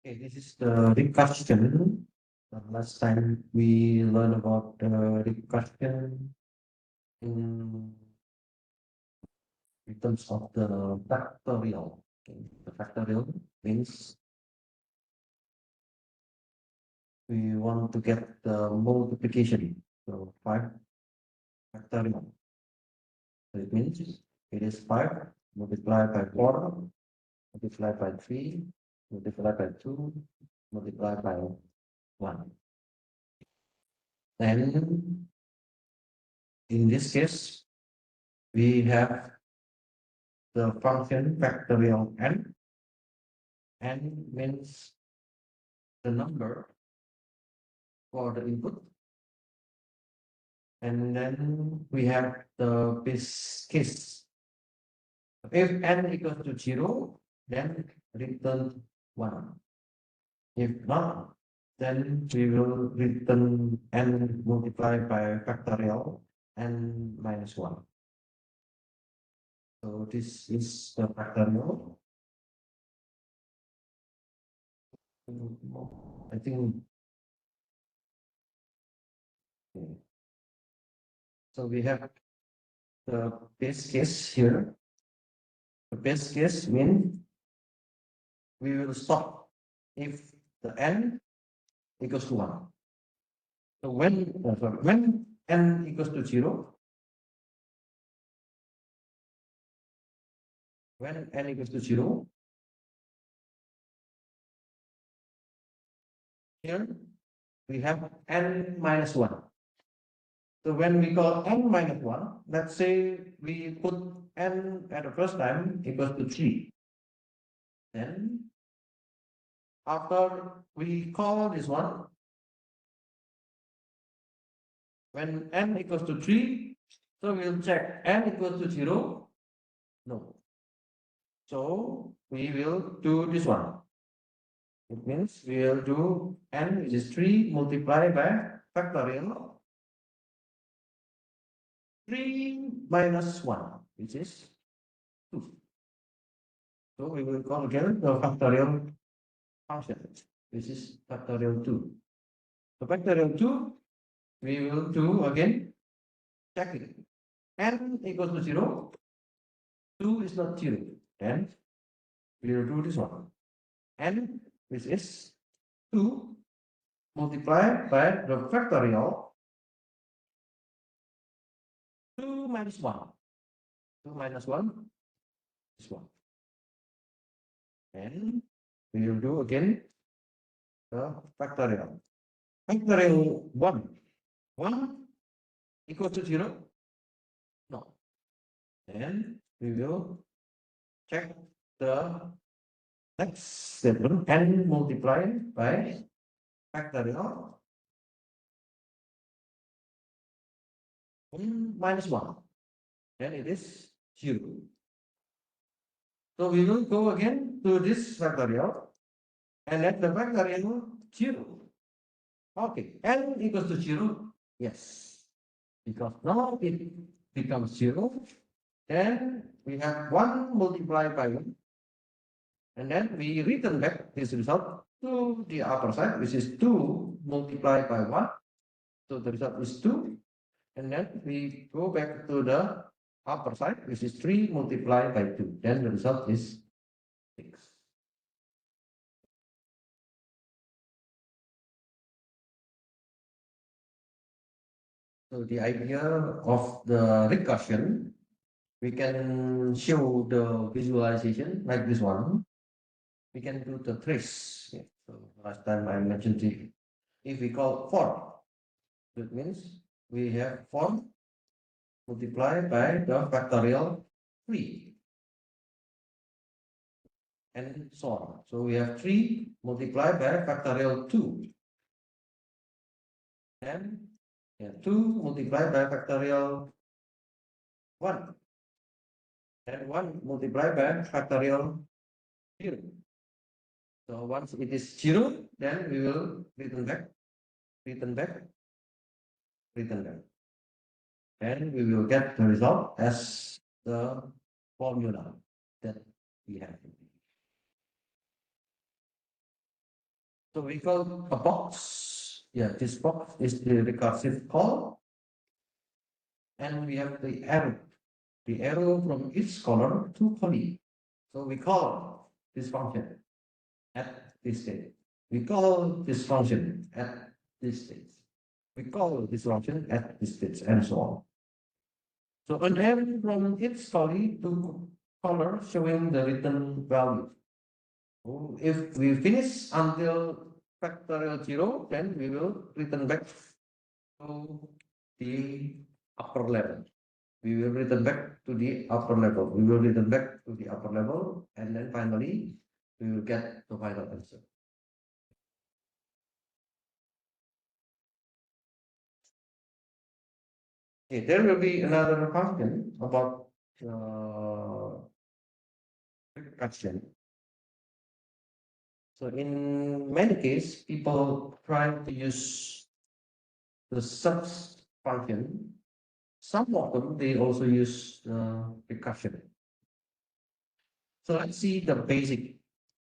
Okay, this is the recursion. Last time we learned about recursion in, in terms of the factorial. Okay. The factorial means we want to get the multiplication. So 5 factorial. So it means it is 5 multiplied by 4, multiplied by 3, multiplied by 2, multiplied by 1. Then in this case, we have the function factorial n. N means the number for the input. And then we have the base case. If n equals to 0, then return 1. If not, then we will return n multiplied by factorial n minus 1. So this is the factorial. I think. Okay. So we have the base case here. The base case means we will stop if the n equals to 1. So when n equals to 0, when n equals to 0, here we have n minus 1. So when we call n minus 1, let's say we put n at the first time equals to 3. Then after we call this one, when n equals to 3, so we'll check n equals to 0. No. So we will do this one. It means we will do n, which is 3 multiplied by factorial 3 minus 1, which is 2. So we will call again the factorial function, which is factorial 2. So factorial 2, we will do again checking. N equals to 0, 2 is not 0. Then we will do this one. N, which is 2 multiplied by the factorial 2 minus 1. 2 minus 1 is 1. And we will do again the factorial. Factorial 1. 1 equals to 0? No. And we will check the next statement, n multiplied by factorial 1 minus 1. Then it is 0. So we will go again to this factorial and let the factorial 0. Okay, n equals to 0. Yes, because now it becomes 0. Then we have 1 multiplied by 1. And then we return back this result to the upper side, which is 2 multiplied by 1. So the result is 2. And then we go back to the upper side, which is 3 multiplied by 2. Then the result is 6. So the idea of the recursion, we can show the visualization like this one. We can do the trace. Okay. So last time I mentioned it. If we call 4, that means we have 4 multiplied by the factorial 3. And so on. So we have 3 multiplied by factorial 2. And 2 multiplied by factorial 1. And 1 multiplied by factorial 0. So once it is 0, then we will return back, return back, return back. And we will get the result as the formula that we have. So we call a box. Yeah, this box is the recursive call, and we have the arrow from each color to colleague. So we call this function at this state. We call this function at this state. We call this function at this state, and so on. So an arrow from each colleague to color showing the return value. So if we finish until factorial 0, then we will return back to the upper level. We will return back to the upper level. We will return back to the upper level, and then finally we will get the final answer. Okay, there will be another function about recursion. So in many cases, people try to use the subs function. Some of them they also use recursion. So let's see the basic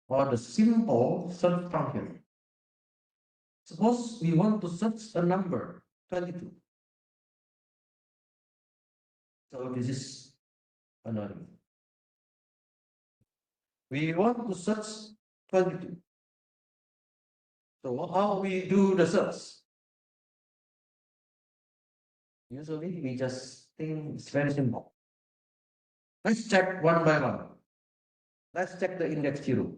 or the simple search function. Suppose we want to search a number 22. So this is another. We want to search 22. So how we do the search? Usually we just think it's very simple. Let's check one by one. Let's check the index 0.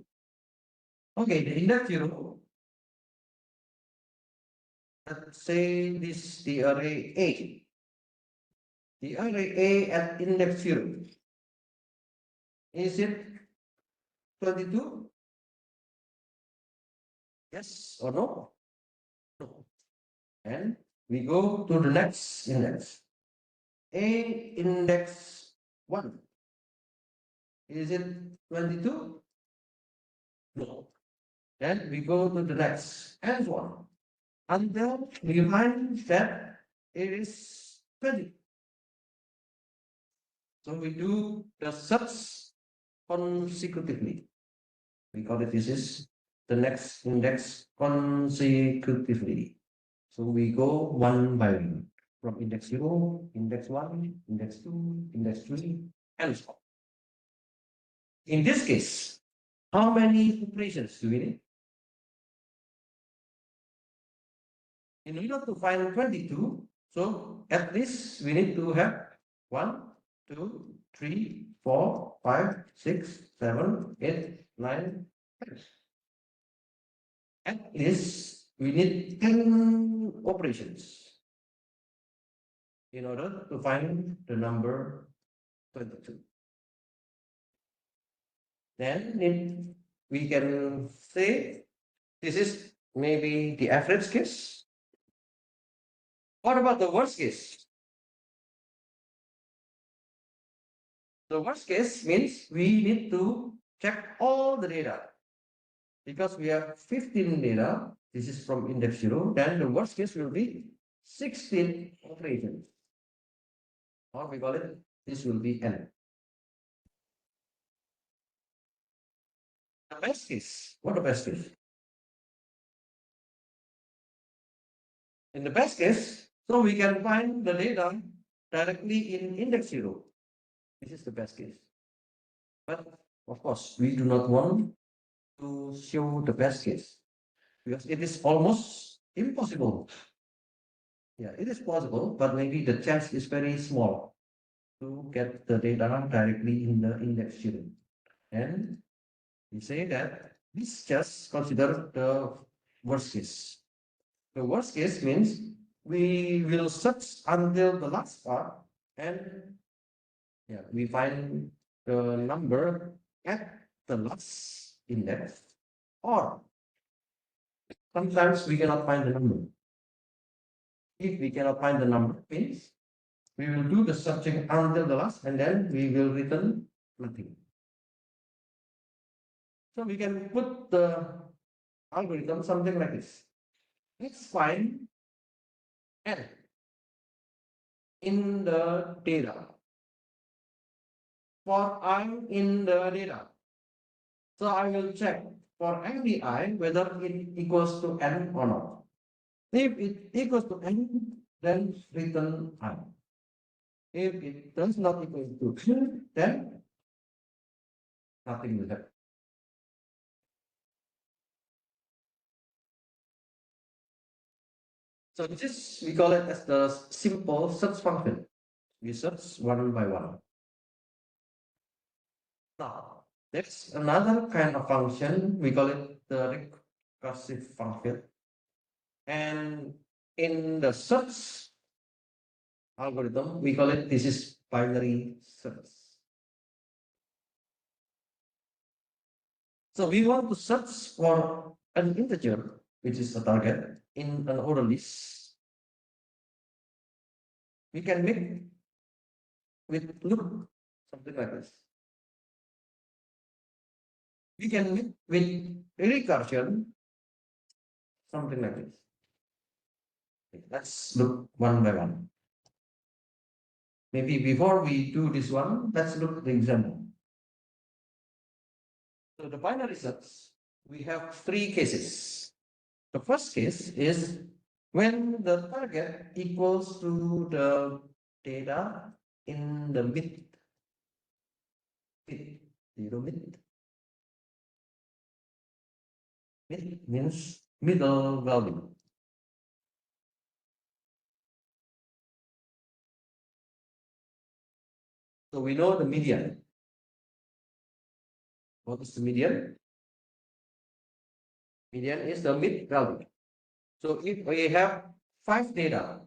Okay, the index 0. Let's say this the array A. The array A at index 0. Is it 22? Yes or no? No. And we go to the next index. A index 1. Is it 22? No. Then we go to the next and so on until we find that it is 20. So we do the search consecutively. We call it this is the next index consecutively. So we go one by one from index 0, index 1, index 2, index 3, and so on. In this case, how many operations do we need? In order to find 22, so at least we need to have 1, 2, 3, 4, 5, 6, 7, 8, 9, 10. At least we need 10 operations in order to find the number 22. Then we can say this is maybe the average case. What about the worst case? The worst case means we need to check all the data because we have 15 data. This is from index 0. Then the worst case will be 16 operations. Or we call it, this will be n. The best case, what the best case? In the best case, so we can find the data directly in index 0. This is the best case. But of course, we do not want to show the best case because it is almost impossible. Yeah, it is possible, but maybe the chance is very small to get the data directly in the index 0. And we say that this just consider the worst case. The worst case means we will search until the last part and yeah, we find the number at the last index, or sometimes we cannot find the number. If we cannot find the number, means we will do the searching until the last and then we will return nothing. So we can put the algorithm something like this. Let's find n in the data. For I in the data. So I will check for every I, whether it equals to n or not. If it equals to n, then return I. If it does not equal to n, then nothing will happen. So this is, we call it as the simple search function. We search one by one. Now, there's another kind of function, we call it the recursive function. And in the search algorithm, we call it, this is binary search. So we want to search for an integer, which is the target, in an order list. We can make with loop, something like this. We can make with recursion, something like this. Let's look one by one. Maybe before we do this one, let's look at the example. So the binary search, we have three cases. The first case is when the target equals to the data in the mid. Mid means middle value. So we know the median. What is the median? Median is the mid value. So if we have 5 data,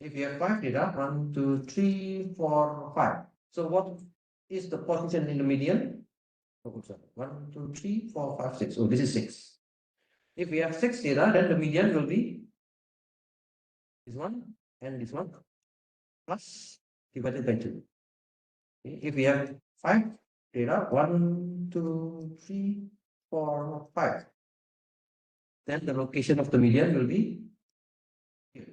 if you have 5 data, 1, 2, 3, 4, 5. So what is the position in the median? 1, 2, 3, 4, 5, 6. Oh, this is 6. If we have 6 data, then the median will be this one and this one plus divided by 2. Okay. If we have 5 data, 1, 2, 3, 4, 5, then the location of the median will be here.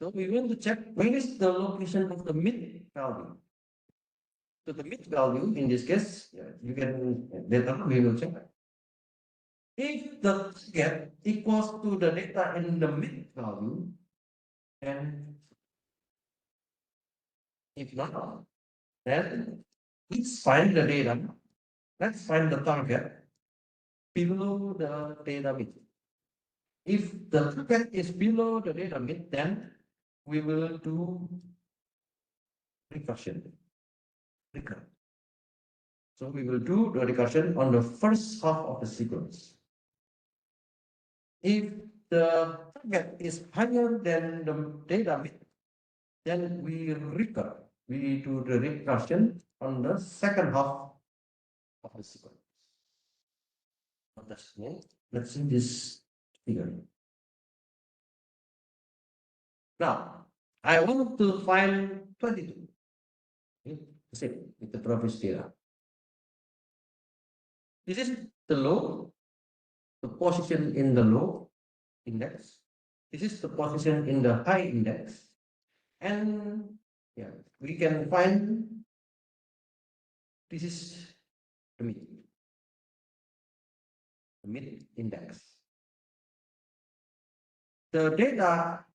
So we want to check where is the location of the mid value. So the mid value in this case, you can later we will check. If the target equals to the data in the mid value, then if not, then let's find the data. Let's find the target below the data mid. If the target is below the data mid, then we will do recursion. So we will do the recursion on the first half of the sequence. If the target is higher than the data mid, then we recur. We do the recursion on the second half of the sequence. Let's see this figure. Now, I want to find 22. Okay, same with the previous data. This is the low, the position in the low index. This is the position in the high index. And yeah, we can find this is the mid index. The data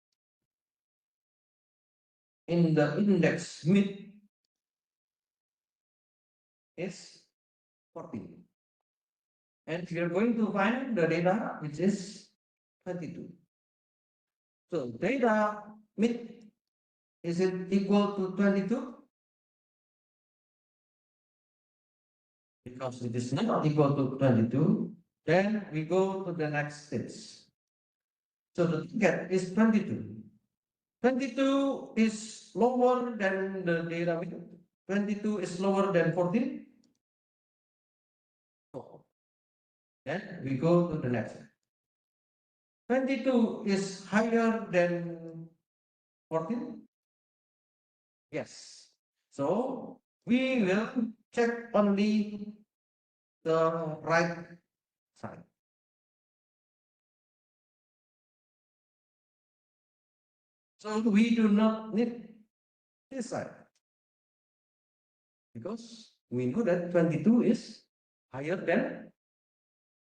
in the index mid is 14. And we are going to find the data which is 22. So data mid, is it equal to 22? Because it is not equal to 22, then we go to the next stage. So the target is 22. 22 is lower than the data mid. 22 is lower than 14. So then we go to the next. 22 is higher than 14. Yes. So we will check only the right side. So we do not need this side because we know that 22 is higher than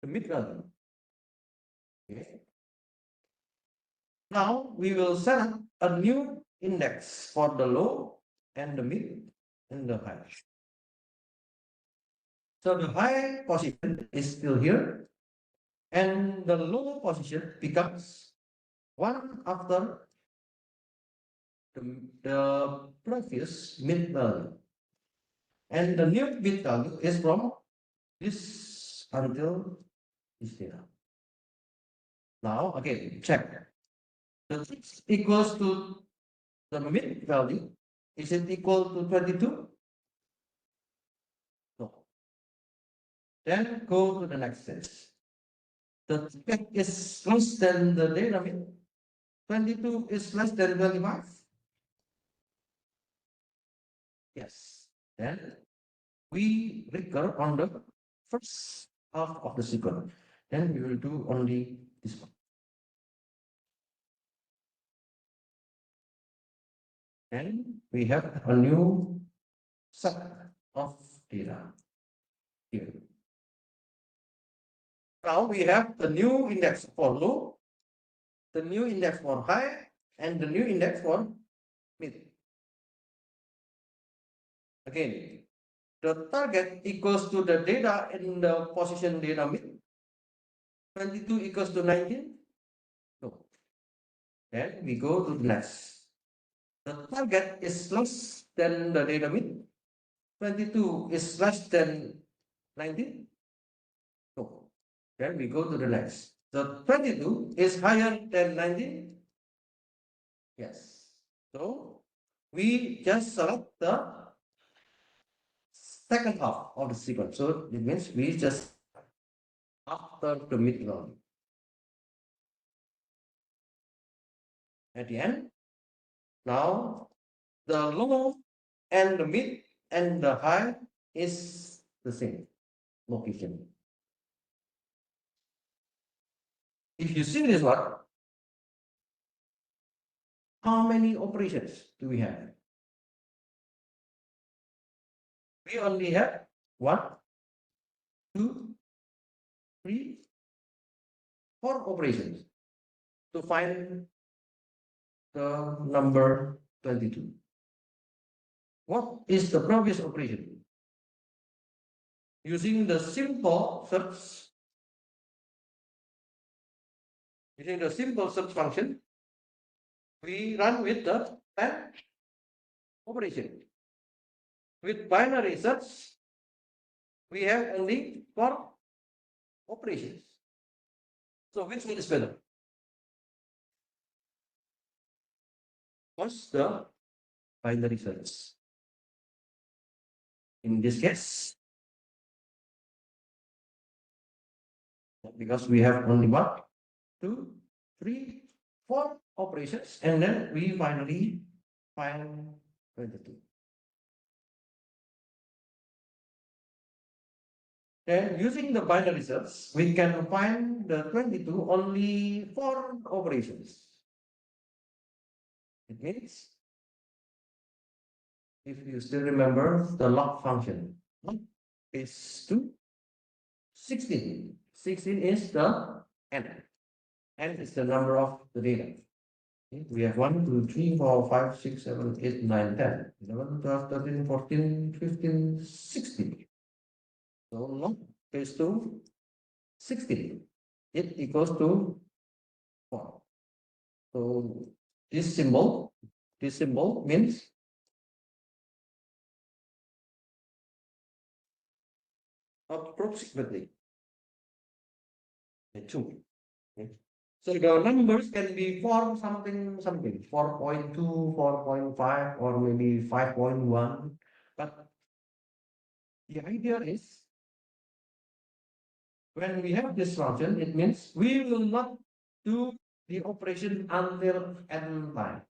the mid value. Okay. Now we will set up a new index for the low and the mid and the high. So the high position is still here, and the low position becomes one after the previous mid value. And the new mid value is from this until this data. Now, again, check. The x equals to the mid value. Is it equal to 22? No. Then go to the next step. The x is less than the data mid. 22 is less than 25. Yes. Then we recur on the first half of the sequence. Then we will do only this one. And we have a new set of data here. Now we have the new index for low, the new index for high, and the new index for mid. Again, the target equals to the data in the position data mid. 22 equals to 19. No. Then we go to the next. The target is less than the data mid. 22 is less than 19. No. Then we go to the next. The 22 is higher than 19. Yes. So we just select the second half of the sequence. So it means we just after the mid value. At the end, now the low and the mid and the high is the same location. If you see this one, how many operations do we have? We only have 1, 2, 3, 4 operations to find the number 22. What is the previous operation? Using the simple search function, we run with the 10 operation. With binary search, we have only 4 operations. So which one is better? What's the binary search? In this case, because we have only 1, 2, 3, 4 operations, and then we finally find 22. Then using the binary search, we can find the 22 only 4 operations. It means, if you still remember the log function, log is to 16. 16 is the n. N is the number of the data. Okay. We have 1, 2, 3, 4, 5, 6, 7, 8, 9, 10, 11, 12, 13, 14, 15, 16. So log is to 16. It equals to 4. So this symbol means approximately 2. Okay. So the numbers can be 4 something, 4.2, 4.5, or maybe 5.1. But the idea is when we have this function, it means we will not do the operation until n time.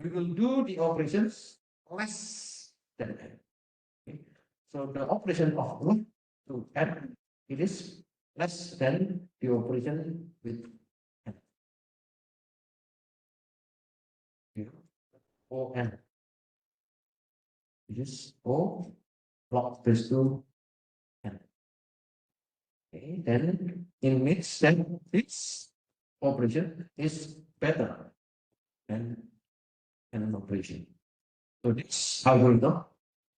We will do the operations less than n. Okay. So the operation of log to n, it is less than the operation with n. O n. It is O log base 2 n. Okay, then in mix, then this operation is better than an operation. So this algorithm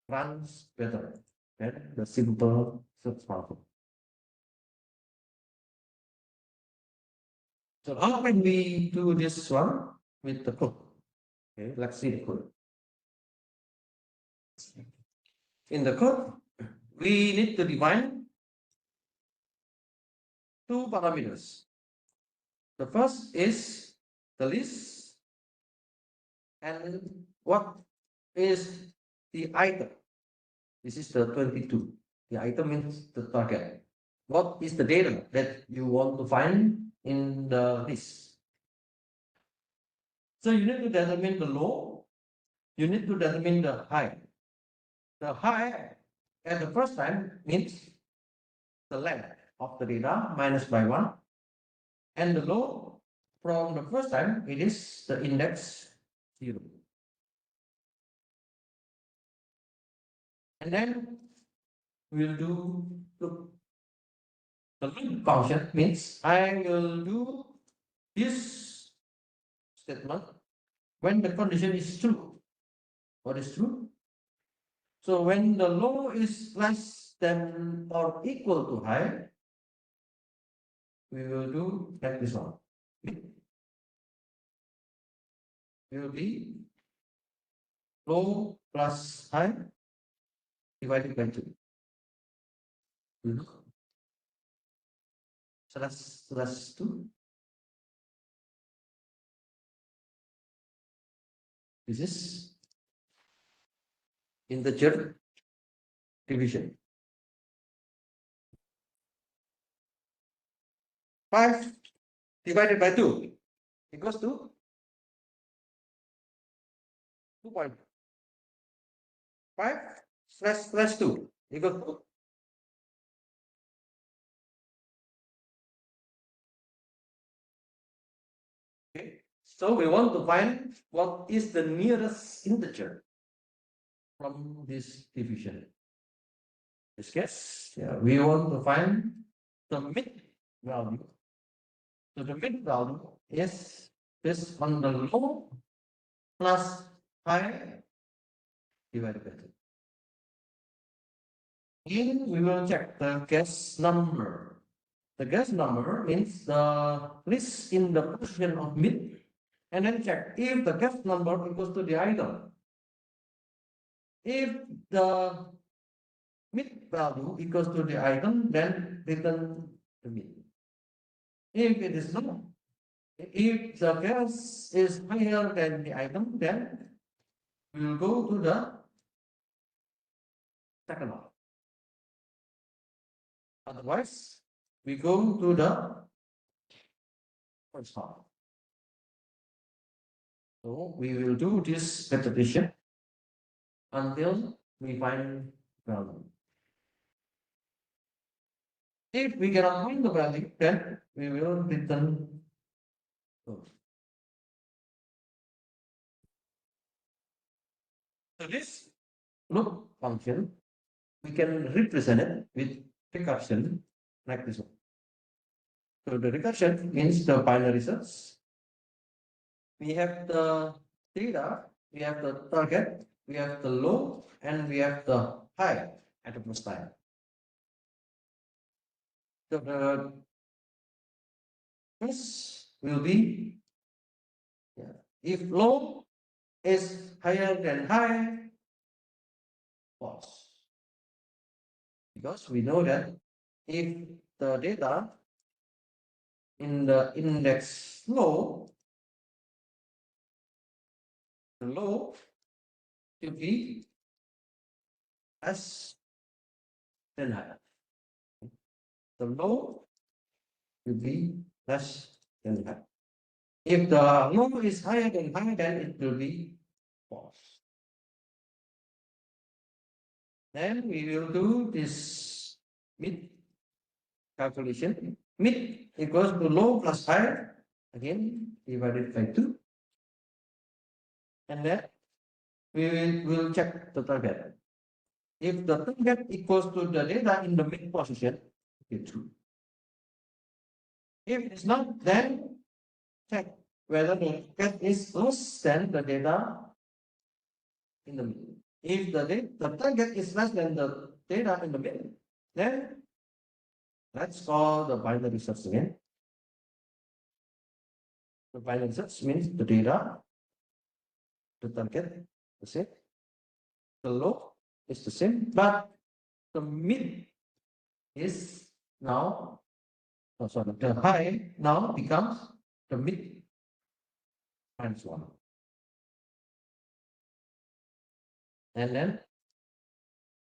runs better than the simple search function. So how can we do this one with the code? Okay, let's see the code. In the code, we need to define two parameters. The first is the list, and what is the item? This is the 22. The item means the target. What is the data that you want to find in the list? So you need to determine the low, you need to determine the high. The high at the first time means the length of the data minus by 1, and the low from the first time it is the index 0. And then we'll do look. The loop function means I will do this statement when the condition is true. What is true? So when the low is less than or equal to high, we will do like this one. It will be low plus high divided by 2. Slash 2. This is integer division. 5 divided by 2 equals to 2.5 slash 2 equals to. Okay. So we want to find what is the nearest integer from this division. In this case, we want to find the mid value. So the mid value is based on the low plus high divided by 2. And we will check the guess number. The guess number means the list in the position of mid, and then check if the guess number equals to the item. If the mid value equals to the item, then return the mid. If it is not, if the guess is higher than the item, then we will go to the second one. Otherwise, we go to the first one. So we will do this repetition until we find value. If we cannot find the value, then we will return false. So this loop function, we can represent it with recursion like this one. So the recursion means the binary search. We have the data, we have the target, we have the low, and we have the high at the first time. So the first will be, if low is higher than high, false. Because we know that if the data in the index low, the low should be less than high. The low should be less than high. If the low is higher than high, then it will be false. Then we will do this mid calculation. Mid equals to low plus high, again divided by 2. And then we will check the target. If the target equals to the data in the mid position, it's true. If it's not, then check whether the target is less than the data in the middle. If the target is less than the data in the middle, then let's call the binary search again. The binary search means the data, the target, the same, the low is the same, but the mid is now, oh sorry, the high now becomes the mid minus 1. And then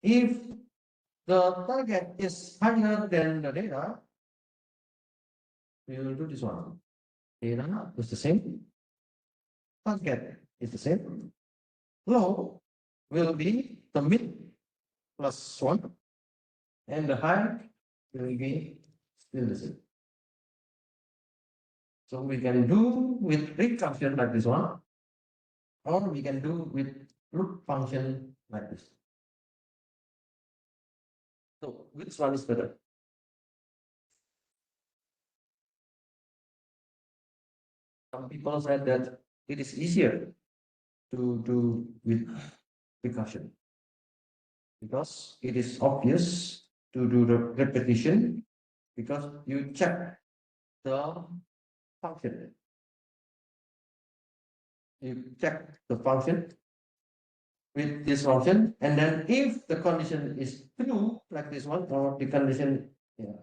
if the target is higher than the data, we will do this one. Data is the same, target is the same, low will be the mid plus 1, and the high will be still the same. So we can do with recursion like this one, or we can do with loop function like this. So which one is better? Some people said that it is easier to do with recursion because it is obvious to do the repetition because you check the function. You check the function with this function, and then if the condition is true, like this one, or the condition, yeah,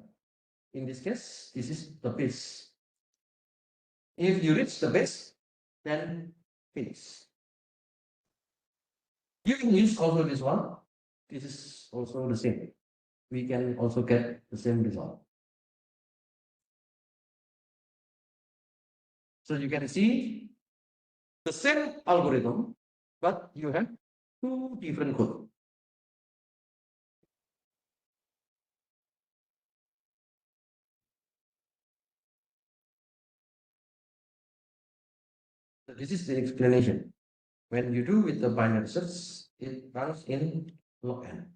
in this case, this is the base. If you reach the base, then finish. You can use also this one. This is also the same. We can also get the same result. So you can see the same algorithm, but you have two different code. So this is the explanation. When you do with the binary search, it runs in log n.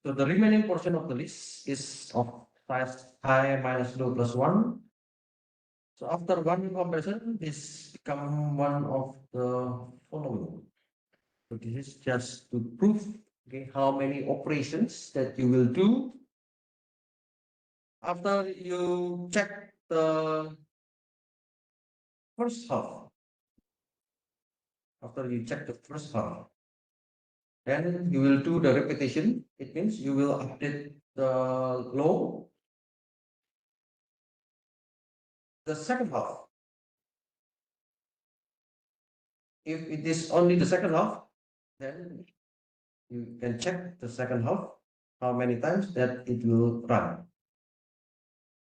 So the remaining portion of the list is of size high minus low plus 1. So after one comparison, this become one of the following. So this is just to prove, okay, how many operations that you will do after you check the first half. After you check the first half, then you will do the repetition. It means you will update the low. The second half, if it is only the second half, then you can check the second half, how many times that it will run.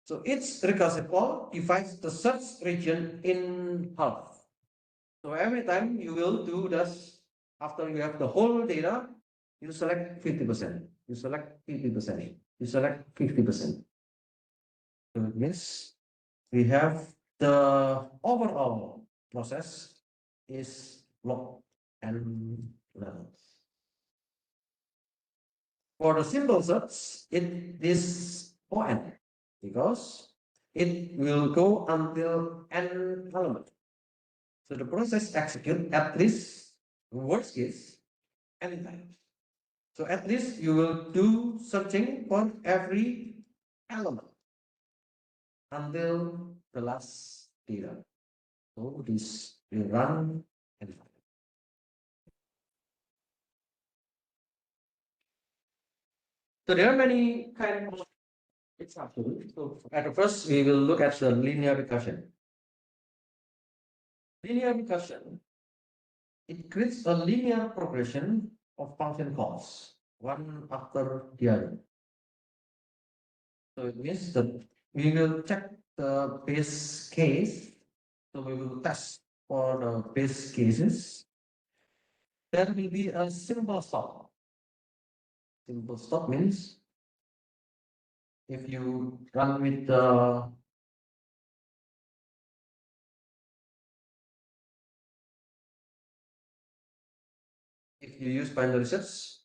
So each recursive call divides the search region in half. So every time you will do this, after you have the whole data, you select 50%, you select 50%, you select 50%. So it means we have the overall process is log n levels. For the simple search, it is on because it will go until n element. So the process execute at least worst case n times. So at least you will do searching for every element until the last data. So this will run n. So there are many kind of examples. So at first we will look at the linear recursion. Linear recursion, it creates a linear progression of function calls, one after the other. So it means that we will check the base case. So we will test for the base cases. There will be a simple stop. Simple stop means if you run with the you use binary search,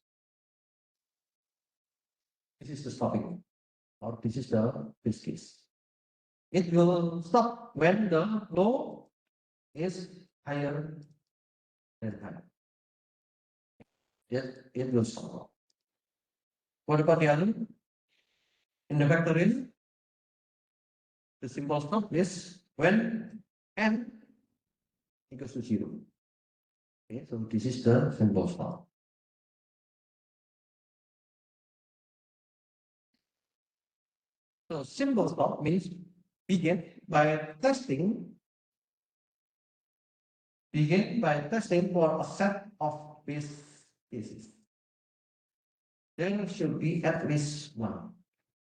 this is the stopping, or this is the base case. It will stop when the low is higher than high. It will stop. What about the other? In the factorial, the symbol stop is when n equals to 0. Okay, so this is the symbol stop. So symbol stop means begin by testing for a set of base cases. There should be at least one.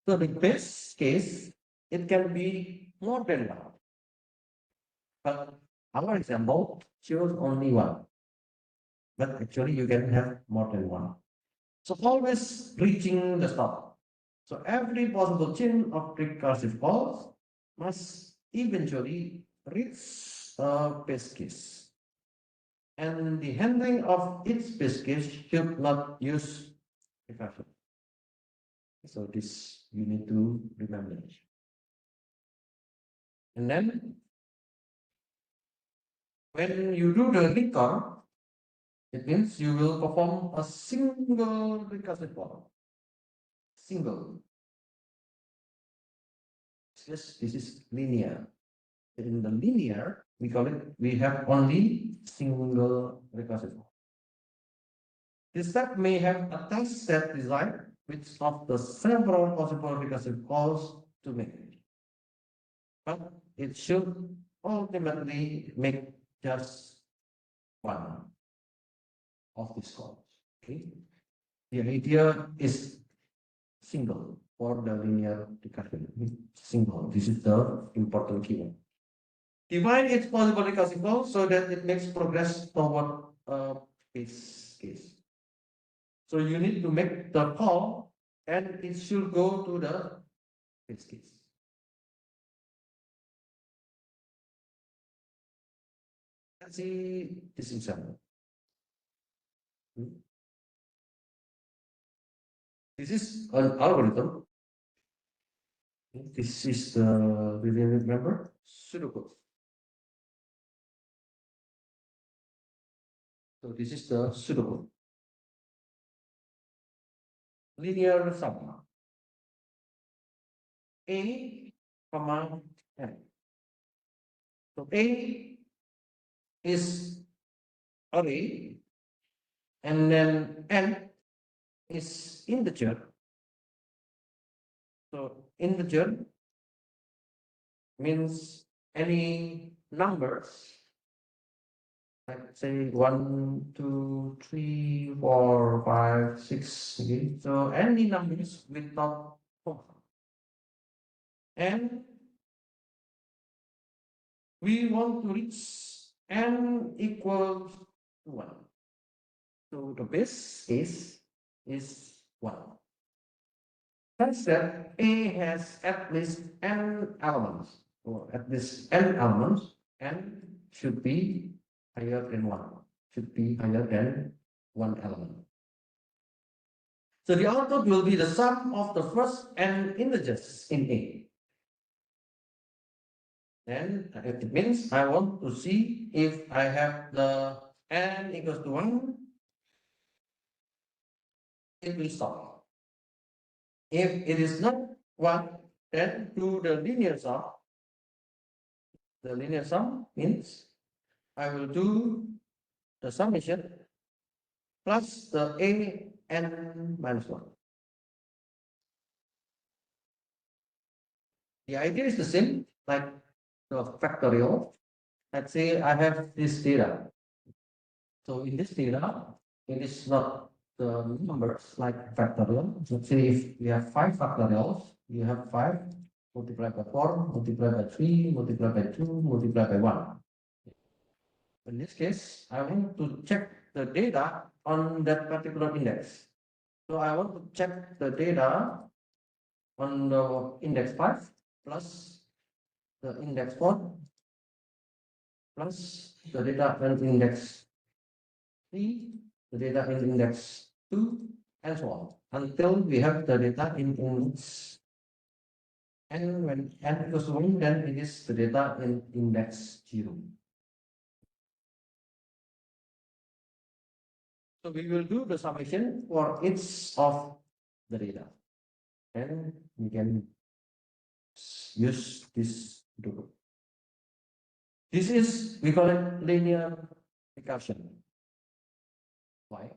So the base case, it can be more than one. But our example shows only one. But actually you can have more than one. So always reaching the stop. So every possible chain of recursive calls must eventually reach a base case. And the handling of each base case should not use recursion. So this you need to remember. And then when you do the recur, it means you will perform a single recursive call. Single. Yes, this is linear. In the linear, we call it, we have only single recursive call. This step may have a test set design, which of the several possible recursive calls to make. But it should ultimately make just one of these calls. Okay. The idea is single for the linear recursion. Single. This is the important keyword. Define its possible recursive call so that it makes progress toward a base case. So you need to make the call and it should go to the base case. Let's see this example. This is an algorithm. This is the, do you remember? Pseudocode. So this is the pseudocode. Linear sum. A, comma, n. So A is array, and then n is integer. So integer means any numbers, like say 1, 2, 3, 4, 5, 6. Okay, so any numbers without comma. And we want to reach n equals to 1. So the base case is 1. Such that A has at least n elements, or at least n elements, and should be higher than 1, should be higher than 1 element. So the output will be the sum of the first n integers in A. Then it means I want to see if I have the n equals to 1, it will stop. If it is not 1, then do the linear sum. The linear sum means I will do the summation plus the a n minus 1. The idea is the same, like the factorial. Let's say I have this data. So in this data, it is not the numbers like factorial. Let's say if we have 5 factorials, you have 5 multiplied by 4, multiplied by 3, multiplied by 2, multiplied by 1. In this case, I want to check the data on that particular index. So I want to check the data on the index 5 plus the index 4 plus the data on index 3 the data in index 2, and so on, until we have the data in index. And when n equals to 1, then it is the data in index 0. So we will do the summation for each of the data. And we can use this to do. This is, we call it linear recursion. Why?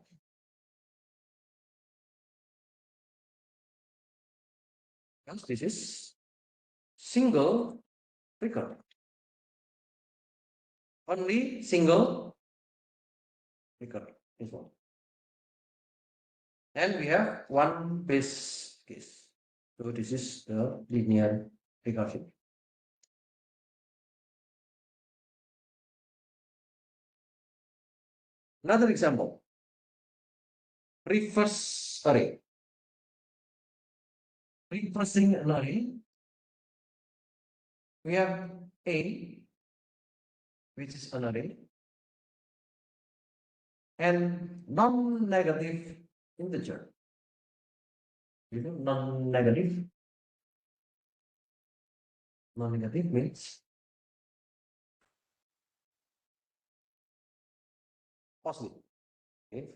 Because this is single recur. Only single recur is one. And we have one base case. So this is the linear recursion. Another example, reverse array. Reversing an array, we have A, which is an array, and non-negative integer. You know, non-negative. Non-negative means positive. Okay.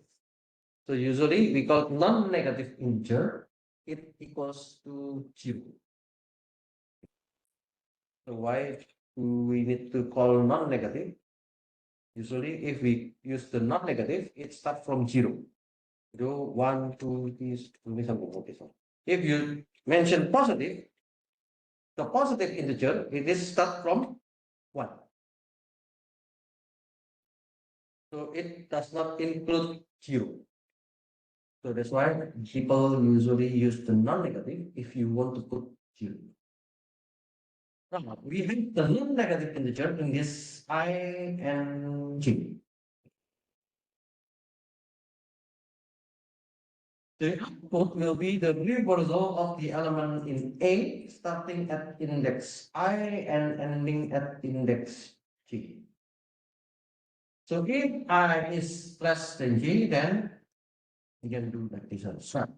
So usually we call non-negative integer, it equals to 0. So why do we need to call non-negative? Usually if we use the non-negative, it starts from 0. 0, 1, 2, 3, something. Okay, so if you mention positive, the positive integer, it is start from 1. So it does not include 0. So that's why people usually use the non-negative if you want to put 0. Now, we have the non-negative integer in this I and j. The output will be the reversal of the element in A starting at index I and ending at index j. So if I is less than j, then we can do like this one. Swap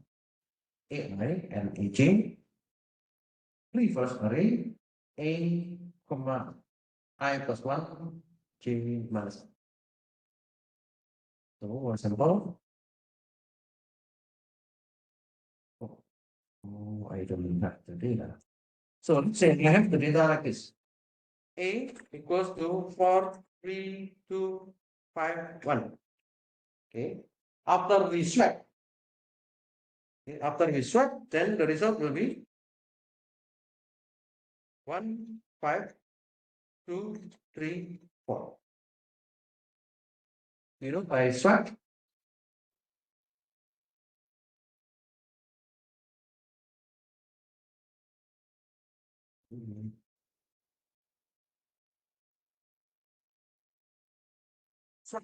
AI and AJ, reverse array A, comma I plus 1, j minus 1. So one sample. Oh, I don't have the data. So let's say I have the data like this. A equals to 4, 3, 2, 5, 1. Okay. After we swap, then the result will be 1, 5, 2, 3, 4. You know, by swap, swap.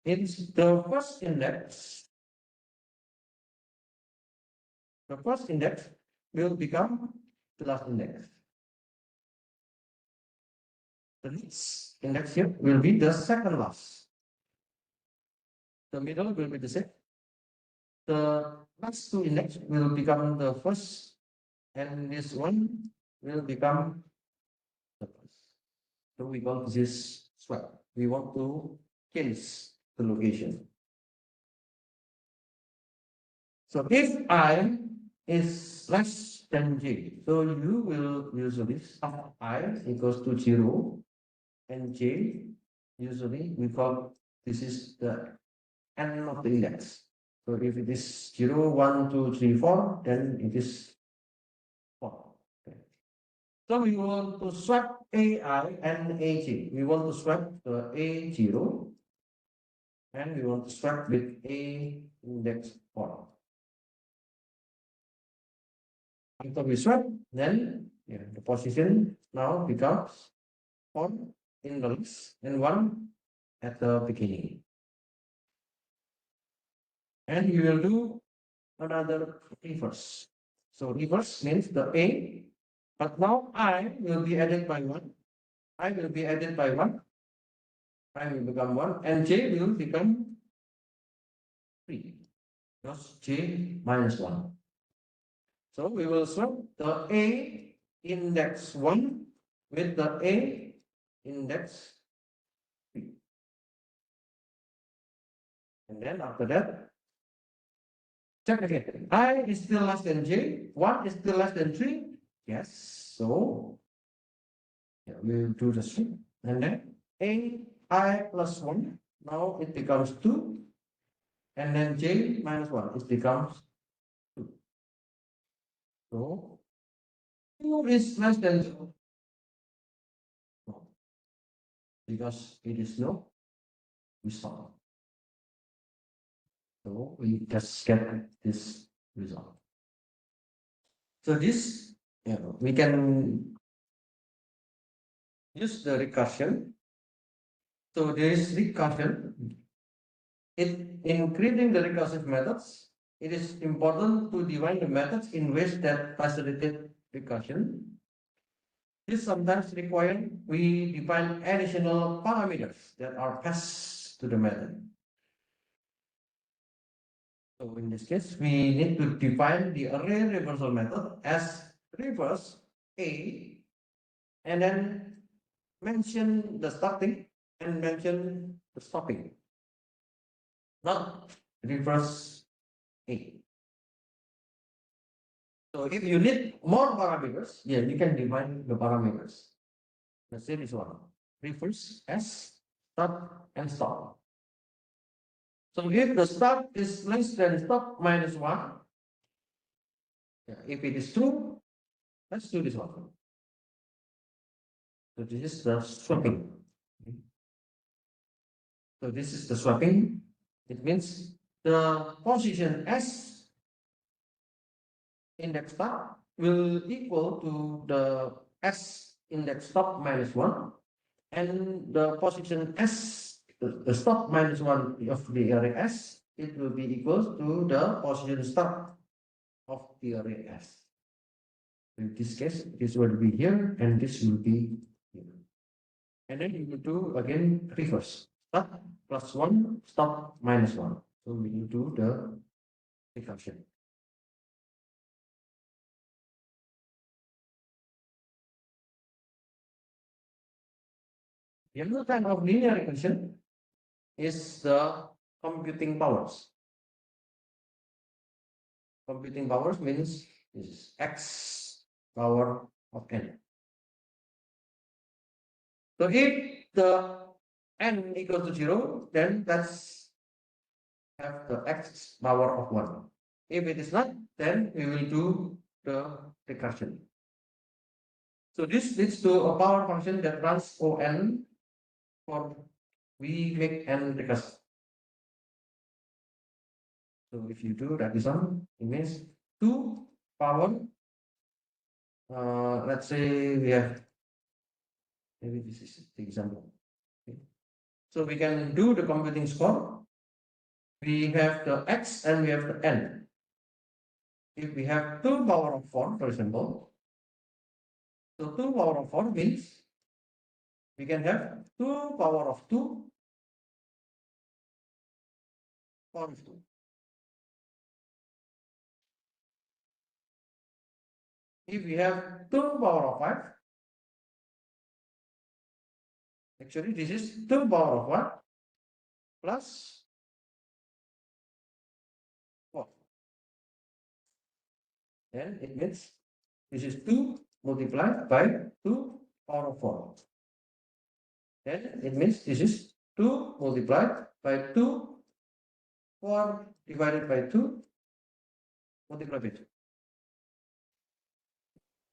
It's the first index. The first index will become the last index. The next index here will be the second last. The middle will be the same. The last two index will become the first, and this one will become the first. So we call this swap. We want to change the location. So if I is less than j, so you will usually start I equals to 0 and j, usually we call this is the end of the index. So if it is 0, 1, 2, 3, 4, then it is 4. Okay. So we want to swap AI and AJ. We want to swap the A0 and we want to swap with A index 4. After we swap, then the position now becomes 4 in the list and 1 at the beginning. And you will do another reverse. So reverse means the A, but now I will be added by 1. I will be added by 1. I will become 1 and J will become 3 because j minus 1. So we will swap the A index 1 with the A index 3. And then after that, check again. I is still less than j, 1 is still less than 3. Yes, so yeah, we'll do the swap. And then ai plus 1, now it becomes 2. And then j minus 1, it becomes 2. So 2 is less than 0. No, because it is no, we stop. So we just get this result. So this, we can use the recursion. So this recursion, in creating the recursive methods, it is important to define the methods in ways that facilitate recursion. This sometimes requires we define additional parameters that are passed to the method. So in this case, we need to define the array reversal method as reverse A and then mention the starting and mention the stopping, not reverse A. So if you need more parameters, yeah, you can define the parameters. Let's say this one, reverse S, start and stop. So if the start is less than stop minus 1, yeah, if it is true, let's do this one. So this is the swapping. So this is the swapping. It means the position S index start will equal to the S index stop minus 1, and the position S, the stop minus 1 of the array S, it will be equal to the position start of the array S. In this case, this will be here and this will be here. And then you will do again reverse. Start plus 1, stop minus 1. So we will do the recursion. The other kind of linear recursion is the computing powers. Computing powers means this is x power of n. So if the n equals to 0, then that's have the x power of 1. If it is not, then we will do the recursion. So this leads to a power function that runs on for we make n recursive. So if you do that is on, it means 2 power, let's say we have, maybe this is the example. Okay. So we can do the computing score. We have the x and we have the n. If we have 2 power of 4, for example, so 2 power of 4 means we can have 2 power of 2 power of 2. If we have 2 power of 5, actually this is 2 power of 1 plus 4. Then it means this is 2 multiplied by 2 power of 4. Then it means this is 2 multiplied by 2, 4 divided by 2 multiplied by 2.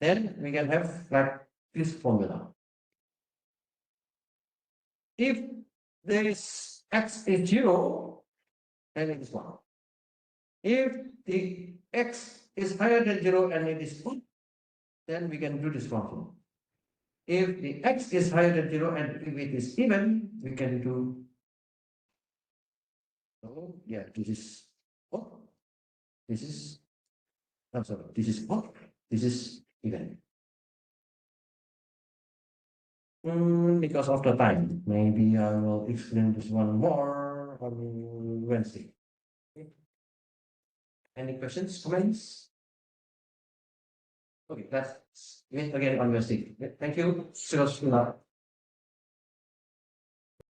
Then we can have like this formula. If this x is 0, then it is 1. If the x is higher than 0 and it is 1, then we can do this function. If the x is higher than 0 and if it is even, we can do. So yeah, this is what? This is, I'm sorry, this is what? This is even. Because of the time, maybe I will explain this one more on Wednesday. Okay. Any questions, comments? Okay, let's meet again on Wednesday. Thank you. See you.